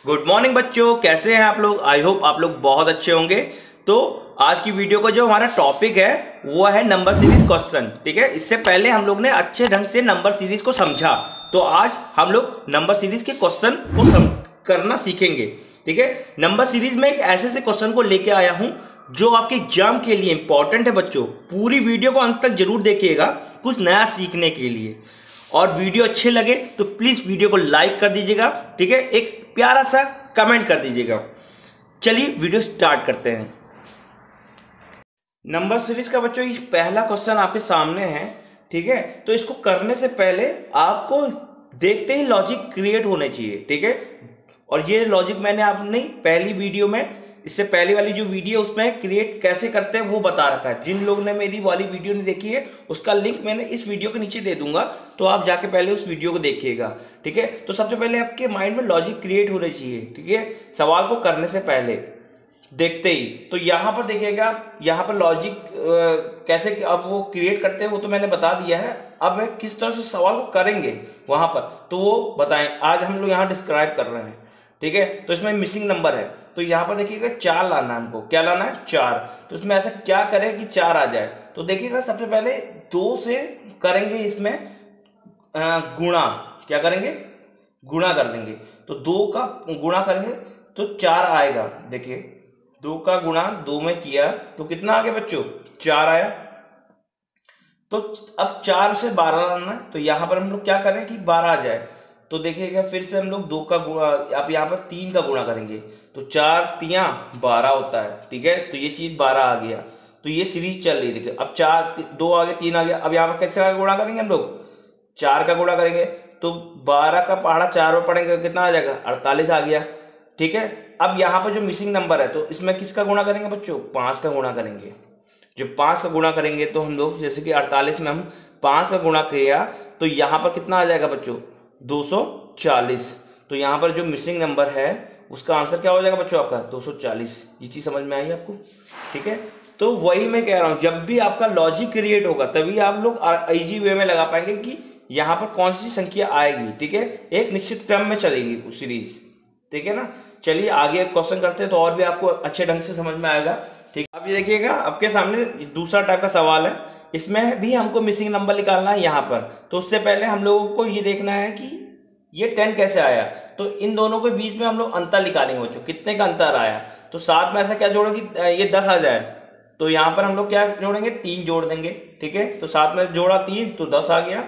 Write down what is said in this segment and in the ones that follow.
Good morning बच्चों, कैसे हैं आप लोग। आई होप आप लोग बहुत अच्छे होंगे। तो आज की वीडियो का जो हमारा टॉपिक है वो है नंबर सीरीज क्वेश्चन। ठीक है, इससे पहले हम लोग ने अच्छे ढंग से नंबर सीरीज को समझा, तो आज हम लोग नंबर सीरीज के क्वेश्चन को करना सीखेंगे। ठीक है, नंबर सीरीज में एक ऐसे से क्वेश्चन को लेके आया हूं जो आपके एग्जाम के लिए इंपॉर्टेंट है। बच्चों पूरी वीडियो को अंत तक जरूर देखिएगा कुछ नया सीखने के लिए, और वीडियो अच्छे लगे तो प्लीज वीडियो को लाइक कर दीजिएगा। ठीक है, एक प्यारा सा कमेंट कर दीजिएगा। चलिए वीडियो स्टार्ट करते हैं। नंबर सीरीज का बच्चों ये पहला क्वेश्चन आपके सामने है। ठीक है, तो इसको करने से पहले आपको देखते ही लॉजिक क्रिएट होने चाहिए। ठीक है, और ये लॉजिक मैंने अपनी पहली वीडियो में, इससे पहले वाली जो वीडियो उसमें क्रिएट कैसे करते हैं वो बता रखा है। जिन लोगों ने मेरी वाली वीडियो नहीं देखी है उसका लिंक मैंने इस वीडियो के नीचे दे दूंगा, तो आप जाके पहले उस वीडियो को देखिएगा। ठीक है, तो सबसे पहले आपके माइंड में लॉजिक क्रिएट होने चाहिए। ठीक है, सवाल को करने से पहले देखते ही तो यहां पर देखिएगा, यहां पर लॉजिक कैसे अब वो क्रिएट करते हैं वो तो मैंने बता दिया है। अब मैं किस तरह से सवाल को करेंगे वहां पर तो वो बताएं, आज हम लोग यहाँ डिस्क्राइब कर रहे हैं। ठीक है, तो इसमें मिसिंग नंबर है, तो यहाँ पर देखिएगा 4 लाना है हमको। क्या लाना है? 4। तो इसमें ऐसा क्या करें कि 4 आ जाए, तो देखिएगा सबसे पहले 2 से करेंगे इसमें गुणा। क्या करेंगे? गुणा कर देंगे। तो 2 का गुणा करेंगे तो 4 आएगा। देखिए 2 का गुणा 2 में किया तो कितना आ गया बच्चों? 4 आया। तो अब 4 से 12 लाना है, तो यहां पर हम लोग क्या करें कि 12 आ जाए। तो देखिएगा फिर से हम लोग 2 का गुणा, आप यहाँ पर 3 का गुणा करेंगे तो 4 तिया 12 होता है। ठीक है, तो ये चीज 12 आ गया। तो ये सीरीज चल रही है। देखिए अब 4 2 आ गया, 3 आ गया। अब यहाँ पर कैसे गुणा करेंगे हम लोग? 4 का गुणा करेंगे तो 12 का पहाड़ा 4 में पढ़ेंगे कितना आ जाएगा? 48 आ गया। ठीक है, अब यहाँ पर जो मिसिंग नंबर है तो इसमें किसका गुणा करेंगे बच्चों? 5 का गुणा करेंगे। जब 5 का गुणा करेंगे तो हम लोग जैसे कि 48 में हम 5 का गुणा किया तो यहाँ पर कितना आ जाएगा बच्चों? 240। तो यहाँ पर जो मिसिंग नंबर है उसका आंसर क्या हो जाएगा बच्चों? आपका 240। ये चीज समझ में आई आपको? ठीक है, तो वही मैं कह रहा हूं, जब भी आपका लॉजिक क्रिएट होगा तभी आप लोग इजी वे में लगा पाएंगे कि यहाँ पर कौन सी संख्या आएगी। ठीक है, एक निश्चित क्रम में चलेगी सीरीज। ठीक है ना, चलिए आगे क्वेश्चन करते हैं तो और भी आपको अच्छे ढंग से समझ में आएगा। ठीक, अब ये देखिएगा आपके सामने दूसरा टाइप का सवाल है। इसमें भी हमको मिसिंग नंबर निकालना है यहाँ पर। तो उससे पहले हम लोगों को ये देखना है कि ये 10 कैसे आया। तो इन दोनों के बीच में हम लोग अंतर निकालेंगे बच्चों, कितने का अंतर आया। तो साथ में ऐसा क्या जोड़े कि ये 10 आ जाए, तो यहाँ पर हम लोग क्या जोड़ेंगे? 3 जोड़ देंगे। ठीक है, तो साथ में जोड़ा 3 तो 10 आ गया।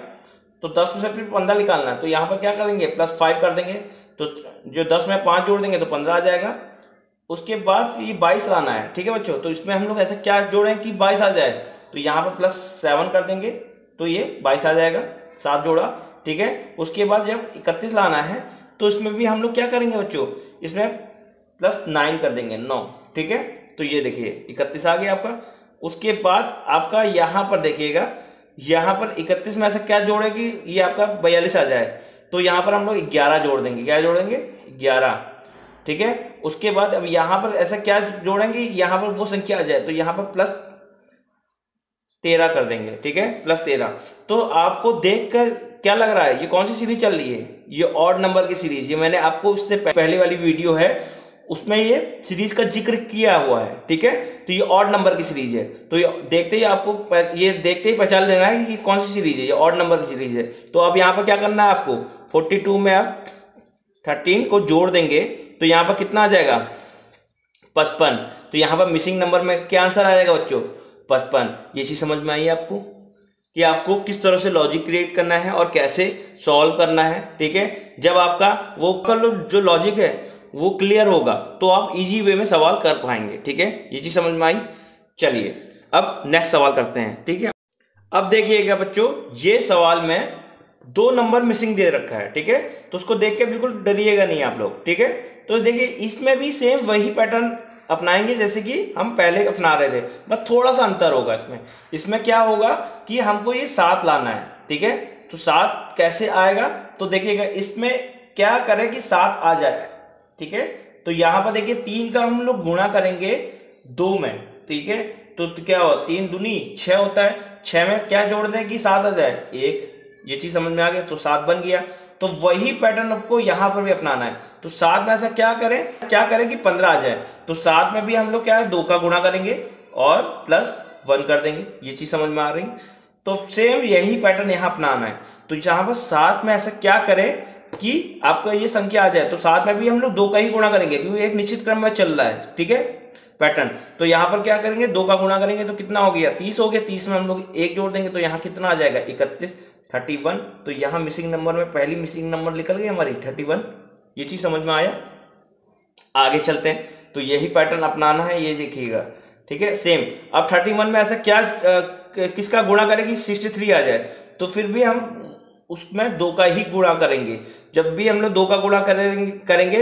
तो 10 में से फिर 15 निकालना है, तो यहाँ पर क्या करेंगे? +5 कर देंगे। तो जो 10 में 5 जोड़ देंगे तो 15 आ जाएगा। उसके बाद ये 22 लाना है। ठीक है बच्चों, तो इसमें हम लोग ऐसा क्या जोड़ें कि 22 आ जाए, तो यहाँ पर +7 कर देंगे तो ये 22 आ जाएगा, 7 जोड़ा। ठीक है, उसके बाद जब 31 लाना है तो इसमें भी हम लोग क्या करेंगे बच्चों? इसमें +9 कर देंगे, 9। ठीक है, तो ये देखिए 31 आ गया आपका। उसके बाद आपका यहाँ पर देखिएगा, यहाँ पर 31 में ऐसा क्या जोड़े कि ये आपका 42 आ जाए, तो यहाँ पर हम लोग 11 जोड़ देंगे। क्या जोड़ेंगे? 11। ठीक है, उसके बाद अब यहाँ पर ऐसा क्या जोड़ेंगे? यहाँ पर वो संख्या आ जाए तो यहाँ पर +13 कर देंगे। ठीक है, +13। तो आपको देखकर क्या लग रहा है ये कौन सी सीरीज चल रही है? ये ऑड नंबर की सीरीज। ये मैंने आपको उससे पहले वाली वीडियो है उसमें ये सीरीज का जिक्र किया हुआ है। ठीक है, तो ये ऑड नंबर की सीरीज है। तो ये देखते ही आपको ये देखते ही पहचान लेना है कि कौन सी सीरीज है, ये ऑड नंबर की सीरीज है। तो अब यहाँ पर क्या करना है आपको? 42 में आप 13 को जोड़ देंगे तो यहाँ पर कितना आ जाएगा? 55। तो यहाँ पर मिसिंग नंबर में क्या आंसर आ जाएगा बच्चों? 55। ये चीज समझ में आई आपको कि आपको किस तरह से लॉजिक क्रिएट करना है और कैसे सॉल्व करना है। ठीक है, जब आपका वो जो लॉजिक है वो क्लियर होगा तो आप इजी वे में सवाल कर पाएंगे। ठीक है, ये चीज समझ में आई। चलिए अब नेक्स्ट सवाल करते हैं। ठीक है, अब देखिएगा बच्चों, ये सवाल में 2 नंबर मिसिंग दे रखा है। ठीक है, तो उसको देख के बिल्कुल डरिएगा नहीं आप लोग। ठीक है, तो देखिए इसमें भी सेम वही पैटर्न अपनाएंगे जैसे कि हम पहले अपना रहे थे, बस थोड़ा सा अंतर होगा इसमें। इसमें क्या होगा कि हमको ये 7 लाना है। ठीक है, तो 7 कैसे आएगा? तो देखिएगा इसमें क्या करें कि 7 आ जाए। ठीक है, तो यहां पर देखिए 3 का हम लोग गुणा करेंगे 2 में। ठीक है, तो क्या हो? 3 दूनी 6 होता है। 6 में क्या जोड़ दें कि 7 आ जाए? 1। ये चीज समझ में आ गया, तो 7 बन गया। तो वही पैटर्न आपको यहाँ पर भी अपनाना है। तो 7 में ऐसा क्या करें कि 15 आ जाए। तो 7 में भी हम लोग क्या है 2 का गुणा करेंगे और +1 कर देंगे। ये चीज समझ में आ रही। तो सेम यही पैटर्न यहाँ अपनाना है। तो जहां पर 7 में ऐसा क्या करें कि आपका ये संख्या आ जाए, तो 7 में भी हम लोग 2 का ही गुणा करेंगे क्योंकि एक निश्चित क्रम में चल रहा है, ठीक है पैटर्न। तो यहाँ पर क्या करेंगे 2 का गुणा करेंगे तो कितना हो गया 30 हो गया। 30 में हम लोग 1 जोड़ देंगे तो यहाँ कितना आ जाएगा 31, 31। तो यहाँ मिसिंग नंबर में पहली मिसिंग नंबर निकल गई हमारी 31। ये चीज समझ में आया। आगे चलते हैं। तो यही पैटर्न अपनाना है, ये देखिएगा, ठीक है। सेम अब 31 में ऐसा क्या किसका गुणा करें कि 63 आ जाए। तो फिर भी हम उसमें 2 का ही गुणा करेंगे। जब भी हम लोग 2 का गुणा करेंगे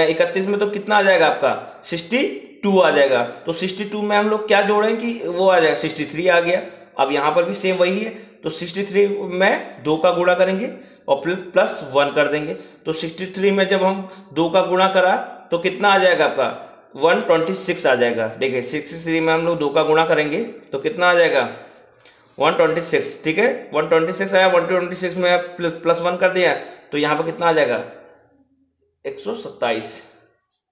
31 में तो कितना आ जाएगा आपका 62 आ जाएगा। तो 62 में हम लोग क्या जोड़ें कि वो आ जाएगा 63 आ गया। अब यहाँ पर भी सेम वही है। तो 63 में 2 का गुणा करेंगे और फिर +1 कर देंगे। तो 63 में जब हम 2 का गुणा करा तो कितना आ जाएगा आपका 126 आ जाएगा। देखिए 63 में हम लोग 2 का गुणा करेंगे तो कितना आ जाएगा 126, ठीक है 126 आया। 126 में +1 कर दिया तो यहाँ पर कितना आ जाएगा 127,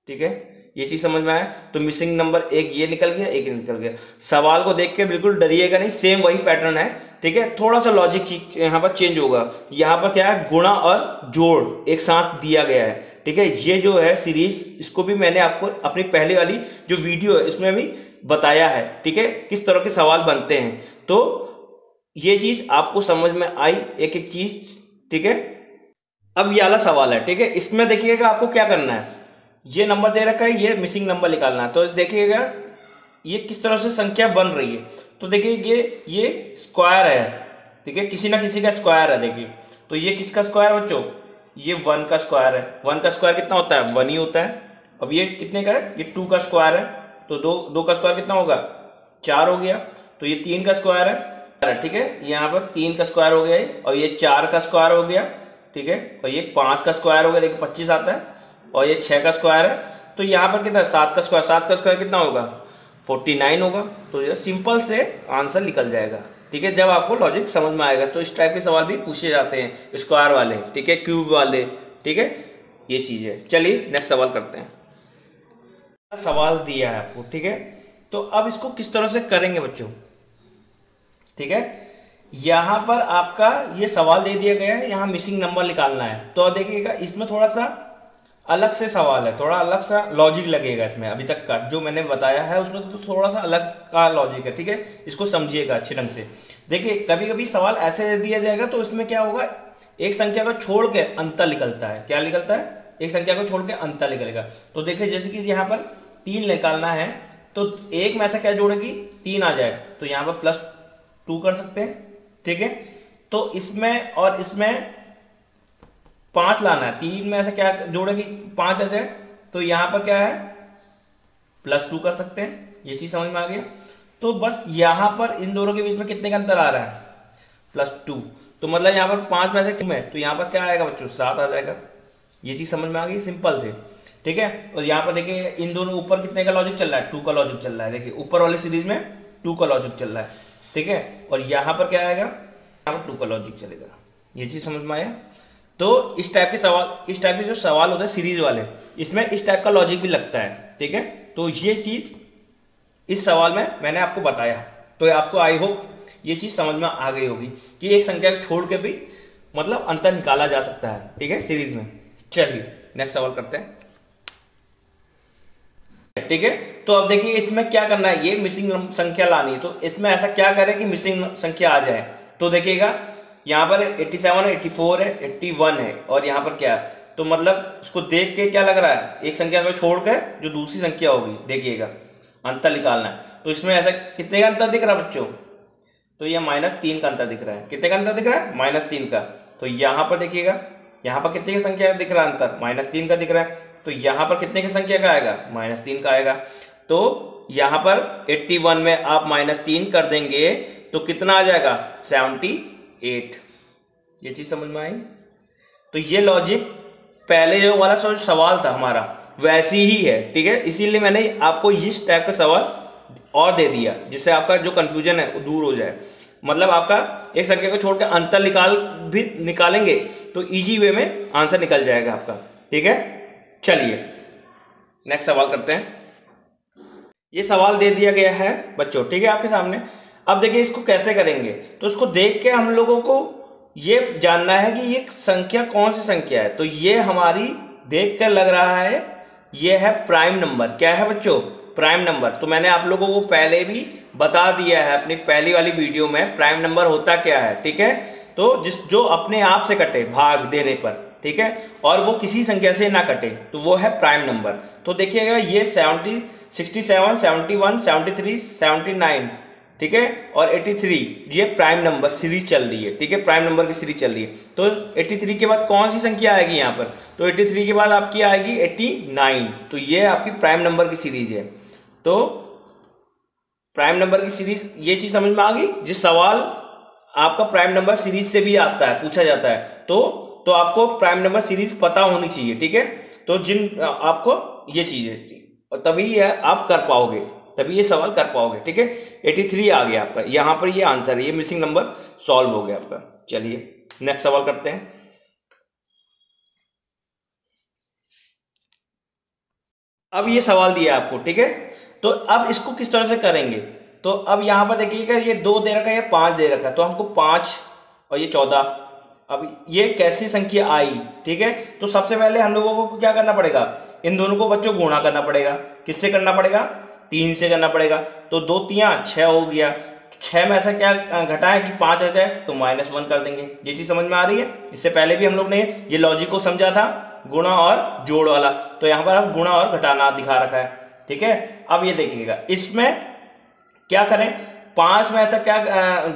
ठीक है। ये चीज समझ में आया। तो मिसिंग नंबर एक ये निकल गया, एक ये निकल गया। सवाल को देख के बिल्कुल डरिएगा नहीं, सेम वही पैटर्न है, ठीक है। थोड़ा सा लॉजिक यहाँ पर चेंज होगा। यहाँ पर क्या है गुणा और जोड़ एक साथ दिया गया है, ठीक है। ये जो है सीरीज, इसको भी मैंने आपको अपनी पहले वाली जो वीडियो है इसमें भी बताया है, ठीक है, किस तरह के सवाल बनते हैं। तो ये चीज आपको समझ में आई एक एक चीज, ठीक है। अब ये वाला सवाल है, ठीक है। इसमें देखिएगा आपको क्या करना है, ये नंबर दे रखा है, ये मिसिंग नंबर निकालना है। तो देखिएगा ये किस तरह से संख्या बन रही है। तो देखिए ये स्क्वायर है, ठीक है, किसी ना किसी का स्क्वायर है। देखिए तो ये किसका स्क्वायर है बच्चों, ये 1 का स्क्वायर है। 1 का स्क्वायर कितना होता है 1 ही होता है। अब ये कितने का है, ये 2 का स्क्वायर है। तो 2 का स्क्वायर कितना होगा 4 हो गया। तो ये 3 का स्क्वायर है, ठीक है, यहाँ पर 3 का स्क्वायर हो गया। और ये 4 का स्क्वायर हो गया, ठीक है। और ये 5 का स्क्वायर हो गया, देखिए 25 आता है। और ये 6 का स्क्वायर है। तो यहाँ पर कितना 7 का स्क्वायर, 7 का स्क्वायर कितना होगा 49 होगा। तो ये सिंपल से आंसर निकल जाएगा, ठीक है, जब आपको लॉजिक समझ में आएगा। तो इस टाइप के सवाल भी पूछे जाते हैं, स्क्वायर वाले, ठीक है, क्यूब वाले, ठीक है, ये चीज है। चलिए नेक्स्ट सवाल करते हैं। सवाल दिया है आपको, ठीक है। तो अब इसको किस तरह से करेंगे बच्चों, ठीक है। यहां पर आपका ये सवाल दे दिया गया है, यहां मिसिंग नंबर निकालना है। तो देखिएगा इसमें थोड़ा सा अलग से सवाल है, थोड़ा अलग सा लॉजिक लगेगा इसमें। अभी तक का जो मैंने बताया है उसमें तो थोड़ा सा अलग का लॉजिक है, ठीक है। इसको समझिएगा अच्छे ढंग से। देखिए कभी कभी सवाल ऐसे दे दिया जाएगा तो इसमें क्या होगा, एक संख्या को छोड़ के अंतर निकलता है। क्या निकलता है, एक संख्या को छोड़ के अंतर निकलेगा। तो देखिए जैसे कि यहाँ पर 3 निकालना है तो एक में ऐसा क्या जोड़ेगी 3 आ जाए। तो यहाँ पर +2 कर सकते हैं, ठीक है। तो इसमें और इसमें 5 लाना है, 3 में ऐसा क्या जोड़ेगी 5 आ जाए। तो यहां पर क्या है +2 कर सकते हैं। ये चीज समझ में आ गया। तो बस यहां पर इन दोनों के बीच में कितने का अंतर आ रहा है +2। तो मतलब यहां पर 5 में से क्यों है, तो यहां पर क्या आएगा बच्चों 7 आ जाएगा। ये चीज समझ में आ गई सिंपल से, ठीक है। और यहाँ पर देखिए इन दोनों ऊपर कितने का लॉजिक चल रहा है 2 का लॉजिक चल रहा है। देखिए ऊपर वाली सीरीज में 2 का लॉजिक चल रहा है, ठीक है। और यहाँ पर क्या आएगा, यहाँ पर 2 का लॉजिक चलेगा। ये चीज समझ में आया। तो इस टाइप के सवाल, इस टाइप के जो सवाल होते हैं सीरीज वाले, इसमें इस टाइप का लॉजिक भी लगता है, ठीक है। तो ये चीज इस सवाल में मैंने आपको बताया। तो आपको आई होप ये चीज समझ में आ गई होगी कि एक संख्या को छोड़ के भी मतलब अंतर निकाला जा सकता है, ठीक है, सीरीज में। चलिए नेक्स्ट सवाल करते हैं, ठीक है। तो अब देखिए इसमें क्या करना है, ये मिसिंग संख्या लानी है। तो इसमें ऐसा क्या करें कि मिसिंग संख्या आ जाए। तो देखिएगा यहाँ पर 87 है, 84 है, 81 है और यहाँ पर क्या है। तो मतलब उसको देख के क्या लग रहा है, एक संख्या को छोड़कर जो दूसरी संख्या होगी देखिएगा अंतर निकालना है। तो इसमें ऐसा कितने का अंतर दिख रहा है बच्चों, तो ये -3 का अंतर दिख रहा है। कितने का अंतर दिख रहा है -3 का। तो यहाँ पर देखिएगा यहाँ पर कितने की संख्या दिख रहा है अंतर -3 का दिख रहा है। तो यहाँ पर कितने की संख्या का आएगा -3 का आएगा। तो यहाँ पर 81 में आप -3 कर देंगे तो कितना आ जाएगा 78। ये चीज समझ में आई। तो ये लॉजिक पहले जो वाला सवाल था हमारा वैसी ही है, ठीक है। इसीलिए मैंने आपको इस टाइप का सवाल और दे दिया जिससे आपका जो कंफ्यूजन है वो दूर हो जाए। मतलब आपका एक संख्या को छोड़कर अंतर निकालेंगे तो इजी वे में आंसर निकल जाएगा आपका। ठीक है, चलिए नेक्स्ट सवाल करते हैं। ये सवाल दे दिया गया है बच्चों, ठीक है, आपके सामने। अब देखिए इसको कैसे करेंगे, तो इसको देख के हम लोगों को ये जानना है कि ये संख्या कौन सी संख्या है। तो ये हमारी देख कर लग रहा है ये है प्राइम नंबर। क्या है बच्चों? Prime number. तो मैंने आप लोगों को पहले भी बता दिया है अपनी पहली वाली वीडियो में प्राइम नंबर होता क्या है। ठीक है, तो जो अपने आप से कटे भाग देने पर, ठीक है, और वो किसी संख्या से ना कटे, तो वो है प्राइम नंबर। तो देखिएगा ये 70, 67, 71, 73, 79, ठीक है, और 83, ये प्राइम नंबर सीरीज चल रही है। ठीक है, प्राइम नंबर की सीरीज चल रही है। तो 83 के बाद कौन सी संख्या आएगी यहाँ पर? तो 83 के बाद आपकी आएगी 89। तो ये आपकी प्राइम नंबर की सीरीज है। तो प्राइम नंबर की सीरीज, ये चीज समझ में आ गई। जिस सवाल आपका प्राइम नंबर सीरीज से भी आता है, पूछा जाता है, तो आपको प्राइम नंबर सीरीज पता होनी चाहिए। ठीक है, तो जिन आपको ये चीजें, तभी आप कर पाओगे, तभी ये सवाल कर पाओगे। ठीक है, 83 आ गया आपका, यहां पर ये आंसर है, ये मिसिंग नंबर सॉल्व हो गया आपका। चलिए नेक्स्ट सवाल करते हैं। अब ये सवाल दिया आपको, ठीक है, तो अब इसको किस तरह से करेंगे? तो अब यहां पर देखिएगा ये 2 दे रखा है, ये 5 दे रखा है, तो हमको 5 और ये 14, अब ये कैसी संख्या आई? ठीक है, तो सबसे पहले हम लोगों को क्या करना पड़ेगा? इन दोनों को बच्चों गुणा करना पड़ेगा। किससे करना पड़ेगा? 3 से करना पड़ेगा। तो 2 तियां 6 हो गया। 6 में ऐसा क्या घटाए कि 5 आ जाए, तो -1 कर देंगे। ये चीज समझ में आ रही है? इससे पहले भी हम लोग ने ये लॉजिक को समझा था, गुणा और जोड़ वाला। तो यहाँ पर अब गुणा और घटाना दिखा रखा है। ठीक है, अब ये देखिएगा इसमें क्या करें? 5 में ऐसा क्या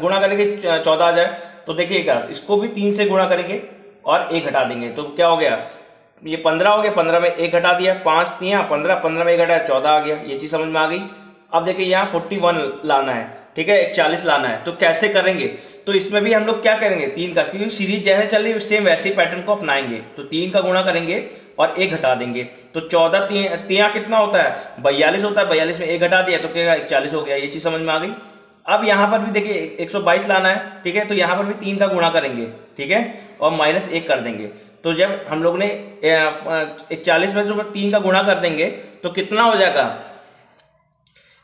गुणा करेंगे 14 आ जाए, तो देखिएगा इसको भी 3 से गुणा करेंगे और 1 घटा देंगे, तो क्या हो गया? ये 15 हो गया, 15 में 1 घटा दिया, 5 तियां 15, 15 में 1 घटाया 14 आ गया। ये चीज समझ में आ गई। अब देखिए यहाँ 41 लाना है, ठीक है, 41 लाना है, तो कैसे करेंगे? तो इसमें भी हम लोग क्या करेंगे? 3 का, क्योंकि सीरीज जैसे चल रही है सेम वैसे ही पैटर्न को अपनाएंगे। तो 3 का गुणा करेंगे और 1 घटा देंगे, तो 14 तियां कितना होता है? 42 होता है। 42 में 1 घटा दिया तो क्या 41 हो गया। ये चीज समझ में आ गई। अब यहाँ पर भी देखिए 122 लाना है, ठीक है, तो यहाँ पर भी 3 का गुणा करेंगे, ठीक है, और -1 कर देंगे। तो जब हम लोग ने 41 में 3 का गुणा कर देंगे तो कितना हो जाएगा?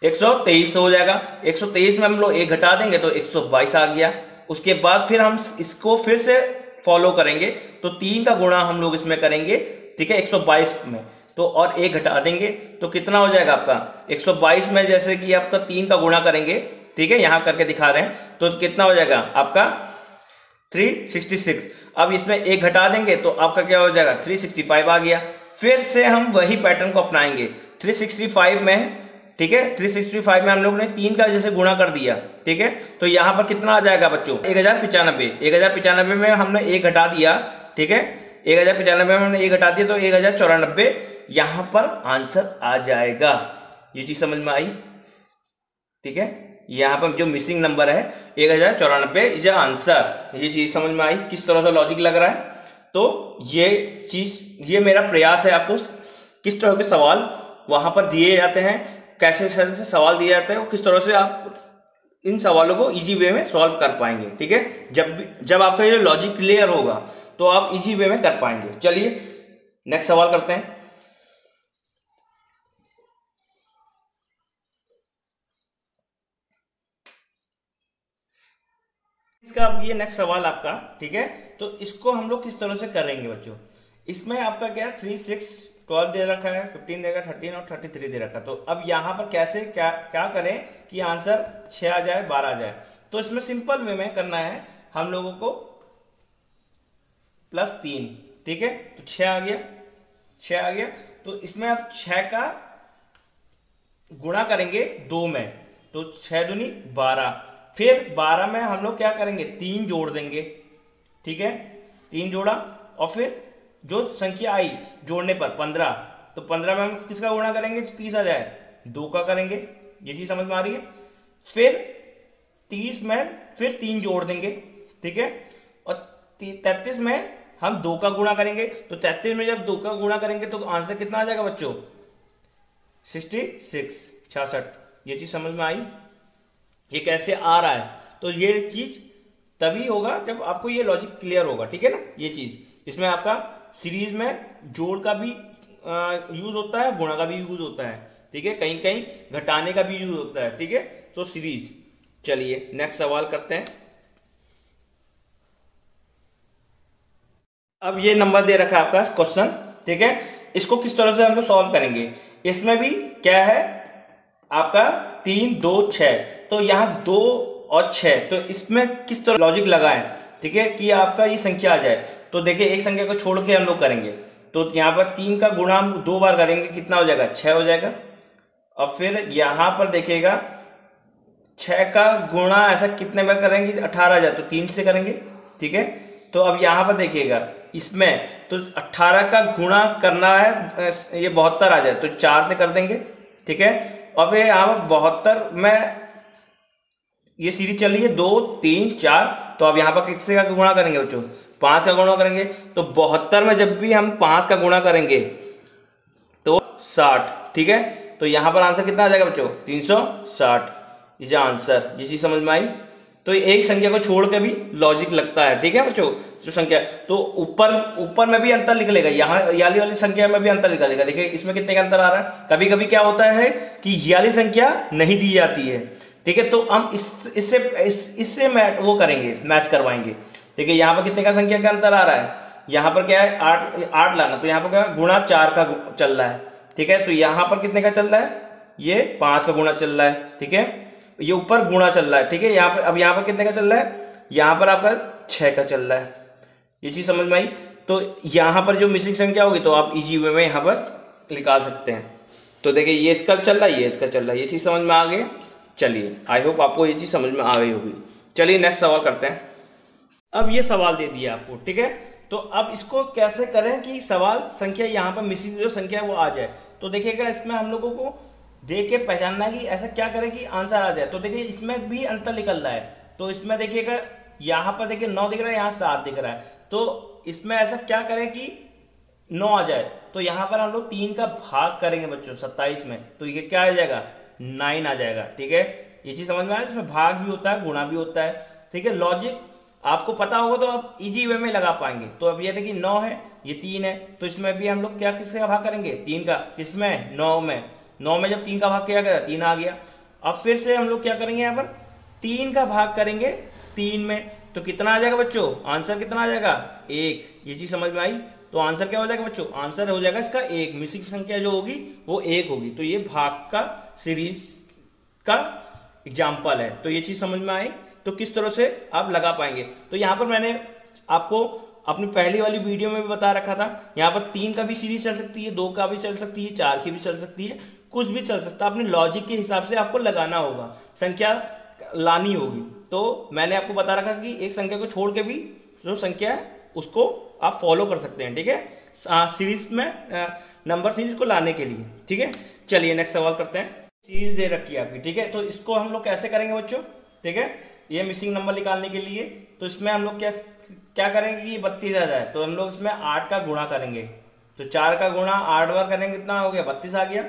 123 हो जाएगा। 123 में हम लोग 1 घटा देंगे तो 122 आ गया। उसके बाद फिर हम इसको फिर से फॉलो करेंगे, तो 3 का गुणा हम लोग इसमें करेंगे, ठीक है, 122 में, तो और 1 घटा देंगे तो कितना हो जाएगा आपका? 122 में जैसे कि आपका 3 का गुणा करेंगे, ठीक है, यहां करके दिखा रहे हैं, तो कितना हो जाएगा आपका? 366। अब इसमें 1 घटा देंगे तो आपका क्या हो जाएगा? 365 आ गया। फिर से हम वही पैटर्न को अपनाएंगे 365 में, ठीक है, 365 में हम लोग ने 3 का जैसे गुणा कर दिया, ठीक है, तो यहां पर कितना आ जाएगा बच्चों? 1095। 1095 में हमने 1 घटा दिया, ठीक है, 1095 में हमने 1 घटा दिया तो 1094 यहां पर आंसर आ जाएगा। ये चीज समझ में आई? ठीक है, यहाँ पर जो मिसिंग नंबर है 1094 इज आंसर। ये चीज समझ में आई किस तरह से लॉजिक लग रहा है? तो ये चीज, ये मेरा प्रयास है आपको किस तरह के सवाल वहां पर दिए जाते हैं, कैसे से सवाल दिए जाते हैं, और किस तरह से आप इन सवालों को इजी वे में सॉल्व कर पाएंगे। ठीक है, जब आपका ये लॉजिक क्लियर होगा तो आप इजी वे में कर पाएंगे। चलिए नेक्स्ट सवाल करते हैं। इसका अब ये नेक्स्ट सवाल आपका, ठीक है, तो इसको हम लोग किस तरह से करेंगे बच्चों? इसमें आपका क्या 3, 6, 12 दे रखा है, 15 देगा, 13 और 33 दे रखा है। तो अब यहां पर कैसे क्या करें कि आंसर 6 आ जाए, 12 आ जाए? तो इसमें सिंपल वे में करना है हम लोगों को +3, ठीक है, तो 6 आ गया, 6 आ गया। तो इसमें आप 6 का गुणा करेंगे 2 में, तो 6 दूनी 12। फिर 12 में हम लोग क्या करेंगे? 3 जोड़ देंगे, ठीक है, 3 जोड़ा, और फिर जो संख्या आई जोड़ने पर 15, तो 15 में हम किसका गुणा करेंगे? 30 आ जाए, 2 का करेंगे। ये चीज समझ में आ रही है? फिर 30 में फिर 3 जोड़ देंगे, ठीक है, और 33 में हम 2 का गुणा करेंगे। तो 33 में जब 2 का गुणा करेंगे तो आंसर कितना आ जाएगा बच्चों? 66। ये चीज समझ में आई? ये कैसे आ रहा है? तो ये चीज तभी होगा जब आपको ये लॉजिक क्लियर होगा, ठीक है ना। ये चीज इसमें आपका सीरीज में जोड़ का भी यूज होता है, गुणा का भी यूज होता है, ठीक है, कहीं कहीं घटाने का भी यूज होता है, ठीक है। तो सीरीज, चलिए नेक्स्ट सवाल करते हैं। अब ये नंबर दे रखा है आपका क्वेश्चन, ठीक है, इसको किस तरह से हम लोग सॉल्व करेंगे। इसमें भी क्या है आपका 3 2 6, तो यहाँ 2 और 6, तो इसमें किस तरह लॉजिक लगाएं, ठीक है, कि आपका ये संख्या आ जाए। तो देखिए एक संख्या को छोड़ के हम लोग करेंगे, तो यहाँ पर 3 का गुणा हम 2 बार करेंगे, कितना हो जाएगा 6 हो जाएगा। और फिर यहाँ पर देखिएगा 6 का गुणा ऐसा कितने बार करेंगे, 18 आ जाए, तो 3 से करेंगे, ठीक है। तो अब यहाँ पर देखिएगा इसमें तो 18 का गुणा करना है, ये 72 आ जाए, तो 4 से कर देंगे, ठीक है। अब यहाँ पर 72 में ये सीरीज चल रही है 2 3 4, तो अब यहाँ पर किससे का गुणा करेंगे बच्चों, 5 का गुणा करेंगे। तो 72 में जब भी हम 5 का गुणा करेंगे तो 60, ठीक है। तो यहाँ पर आंसर कितना आ जाएगा बच्चों, 360 इज आंसर। ये चीज समझ में आई। तो एक संख्या को छोड़ के भी लॉजिक लगता है, ठीक है बच्चों। जो संख्या तो ऊपर में भी अंतर निकलेगा, यहाँ याली वाली संख्या में भी अंतर निकलेगा। देखिए इसमें कितने का अंतर आ रहा है। कभी कभी क्या होता है कि ये वाली संख्या नहीं दी जाती है, ठीक है, तो हम इससे वो करेंगे, मैच करवाएंगे। देखिए यहाँ पर कितने का संख्या का अंतर आ रहा है, यहाँ पर क्या है 8 लाना, तो यहाँ पर क्या गुणा 4 का चल रहा है, ठीक है। तो यहाँ पर कितने का चल रहा है, ये 5 का गुणा चल रहा है, ठीक है। ये ऊपर गुणा चल रहा है, ठीक है। यहाँ पर अब यहाँ पर कितने का चल रहा है, यहाँ पर आपका 6 का चल रहा है। ये चीज समझ में आई। तो यहाँ पर जो मिसिंग संख्या होगी तो आप इजी वे में यहाँ पर निकाल सकते हैं। तो देखिए ये इसका चल रहा है, ये इसका चल रहा है, ये चीज समझ में आ गई। चलिए आई होप आपको ये चीज समझ में आ गई होगी। चलिए नेक्स्ट सवाल करते हैं। अब ये सवाल दे दिया आपको, ठीक है। तो अब इसको कैसे करें कि सवाल संख्या यहाँ पर मिसिंग जो संख्या है वो आ जाए। तो देखिएगा इसमें हम लोगों को देख के पहचानना है कि ऐसा क्या करें कि आंसर आ जाए। तो देखिए इसमें भी अंतर निकल रहा है। तो इसमें देखिएगा यहाँ पर देखिए 9 दिख रहा है, यहाँ 7 दिख रहा है। तो इसमें ऐसा क्या करें कि 9 आ जाए। तो यहाँ पर हम लोग 3 का भाग करेंगे बच्चों 27 में, तो ये क्या आ जाएगा 9 आ जाएगा, ठीक है। ये चीज समझ में आया। इसमें भाग भी होता है, गुणा भी होता है, ठीक है। लॉजिक आपको पता होगा तो आप इजी वे में लगा पाएंगे। तो अब ये देखिए 9 है, ये 3 है, तो इसमें भी हम लोग क्या किससे का भाग करेंगे, 3 का, किसमें 9 में। 9 में जब 3 का भाग किया गया 3 आ गया। अब फिर से हम लोग क्या करेंगे, यहाँ पर 3 का भाग करेंगे 3 में, तो कितना आ जाएगा बच्चों, आंसर कितना आ जाएगा 1। ये चीज समझ में आई। तो आंसर क्या हो जाएगा बच्चों, आंसर हो जाएगा इसका 1। मिसिंग संख्या जो होगी वो 1 होगी। तो ये भाग का सीरीज का एग्जाम्पल है। तो ये चीज समझ में आई। तो किस तरह से आप लगा पाएंगे। तो यहाँ पर मैंने आपको अपनी पहली वाली वीडियो में भी बता रखा था, यहाँ पर 3 का भी सीरीज चल सकती है, 2 का भी चल सकती है, 4 की भी चल सकती है, कुछ भी चल सकता है। अपने लॉजिक के हिसाब से आपको लगाना होगा, संख्या लानी होगी। तो मैंने आपको बता रखा कि एक संख्या को छोड़ के भी जो संख्या है उसको आप फॉलो कर सकते हैं, ठीक है, सीरीज में नंबर सीरीज को लाने के लिए, ठीक है। चलिए नेक्स्ट सवाल करते हैं। सीरीज दे रखी है आपकी, ठीक है। तो इसको हम लोग कैसे करेंगे बच्चों, ठीक है, ये मिसिंग नंबर निकालने के लिए। तो इसमें हम लोग क्या करेंगे कि 32 आ जाए, तो हम लोग इसमें 8 का गुणा करेंगे। तो 4 का गुणा 8 बार करेंगे, कितना हो गया 32 आ गया।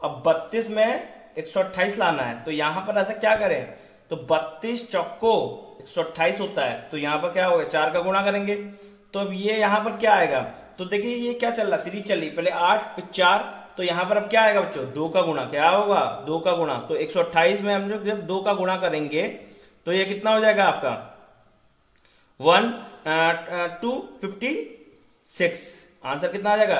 अब 32 में 128 लाना है। तो यहां पर ऐसा क्या करें, तो 32 चौको 128 होता है। तो यहाँ पर क्या होगा 4 का गुणा करेंगे। तो अब ये यहाँ पर क्या आएगा, तो देखिए ये क्या चल रहा, सीरीज चल रही, पहले 8 फिर 4, तो यहाँ पर अब क्या आएगा बच्चों 2 का गुणा, क्या होगा 2 का गुणा। तो 128 में हम लोग जब 2 का गुणा करेंगे तो ये कितना हो जाएगा आपका 256। आंसर कितना आ जाएगा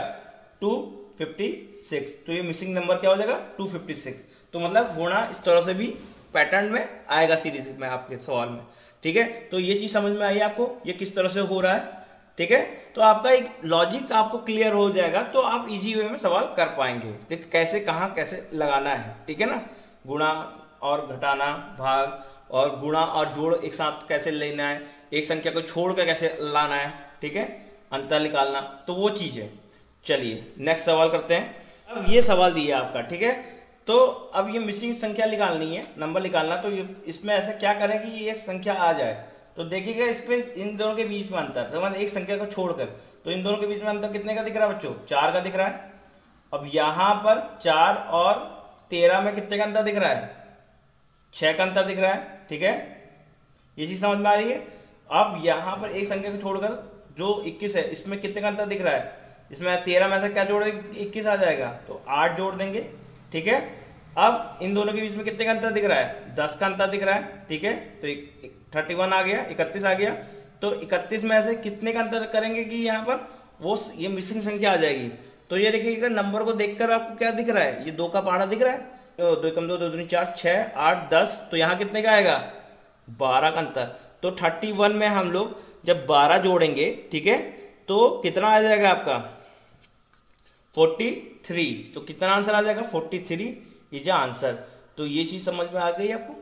256। तो ये मिसिंग नंबर क्या हो जाएगा 256। तो मतलब गुणा इस तरह से भी पैटर्न में आएगा सीरीज में आपके सवाल में, ठीक है। तो ये चीज समझ में आई आपको, ये किस तरह से हो रहा है, ठीक है। तो आपका एक लॉजिक आपको क्लियर हो जाएगा, तो आप इजी वे में सवाल कर पाएंगे, ठीक, कैसे कहाँ कैसे लगाना है, ठीक है ना। गुणा और घटाना, भाग और गुणा और जोड़ एक साथ कैसे लेना है, एक संख्या को छोड़ कर कैसे लाना है, ठीक है, अंतर निकालना, तो वो चीज है। चलिए नेक्स्ट सवाल करते हैं। अब ये सवाल दिया आपका, ठीक है। तो अब ये मिसिंग संख्या निकालनी है, नंबर निकालना। तो इसमें ऐसा क्या करें कि ये संख्या आ जाए। तो देखिएगा इस पे इन दोनों के बीच में अंतर, समझ एक संख्या को छोड़कर, तो इन दोनों के बीच में अंतर कितने का दिख रहा है बच्चों 4 का दिख रहा है। अब यहां पर 4 और 13 में कितने का अंतर दिख रहा है 6 का अंतर दिख रहा है, ठीक है। ये चीज समझ में आ रही है। अब यहाँ पर एक संख्या को छोड़कर जो 21 है इसमें कितने का अंतर दिख रहा है, इसमें 13 में से क्या जोड़े 21 आ जाएगा, तो 8 जोड़ देंगे। ठीक है, अब इन दोनों के बीच में कितने का अंतर दिख रहा है, 10 का अंतर दिख रहा है। ठीक है, तो 31 आ गया, 31 आ गया, तो 31 में से कितने का अंतर करेंगे कि यहाँ पर वो ये मिसिंग संख्या आ जाएगी। तो ये देखिएगा नंबर को देखकर आपको क्या दिख रहा है, ये 2 का पहाड़ा दिख रहा है, 2 कम 2 2 दूनी 4 6 8 10, तो यहाँ कितने का आएगा 12 का अंतर। तो 31 में हम लोग जब 12 जोड़ेंगे, ठीक है, तो कितना आ जाएगा आपका 43। तो कितना आंसर आ जाएगा 43 इज आंसर। तो ये चीज समझ में आ गई आपको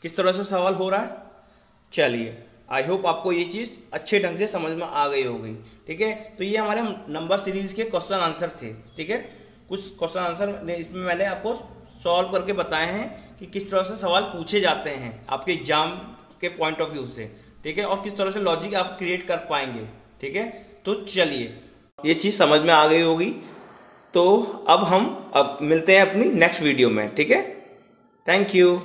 किस तरह से सवाल हो रहा है। चलिए, आई होप आपको ये चीज अच्छे ढंग से समझ में आ गई होगी। ठीक है, तो ये हमारे नंबर सीरीज के क्वेश्चन आंसर थे। ठीक है, कुछ क्वेश्चन आंसर इसमें मैंने आपको सॉल्व करके बताए हैं कि किस तरह से सवाल पूछे जाते हैं आपके एग्जाम के पॉइंट ऑफ व्यू से। ठीक है, और किस तरह से लॉजिक आप क्रिएट कर पाएंगे। ठीक है, तो चलिए ये चीज समझ में आ गई होगी। तो अब हम मिलते हैं अपनी नेक्स्ट वीडियो में। ठीक है, थैंक यू।